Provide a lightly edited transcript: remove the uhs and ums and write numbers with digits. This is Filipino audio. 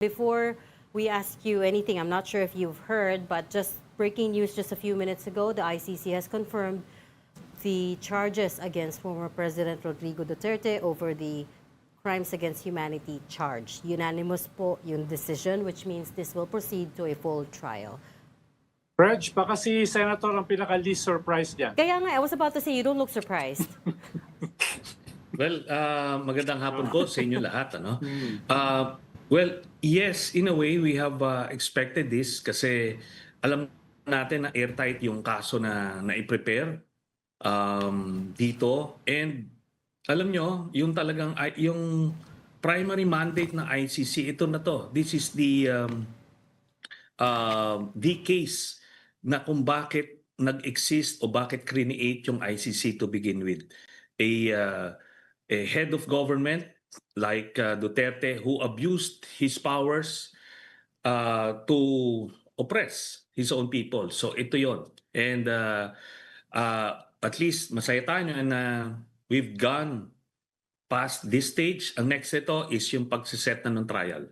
Before we ask you anything, I'm not sure if you've heard, but just breaking news just a few minutes ago, the ICC has confirmed the charges against former President Rodrigo Duterte over the crimes against humanity charge. Unanimous po yung decision, which means this will proceed to a full trial. Reg, baka si Senator ang pinaka-least surprised dyan. Kaya nga, I was about to say, you don't look surprised. Well, magandang hapon po sa inyo lahat. Ano? Well, yes, in a way, we have expected this kasi alam natin na airtight yung kaso na i-prepare dito. And alam nyo, yung talagang, yung primary mandate ng ICC, ito na to. This is the case na kung bakit nag-exist o bakit create yung ICC to begin with. A head of government like Duterte who abused his powers to oppress his own people. So ito yon. And at least masaya tayo na we've gone past this stage. Ang next ito is yung pagsiset na ng trial.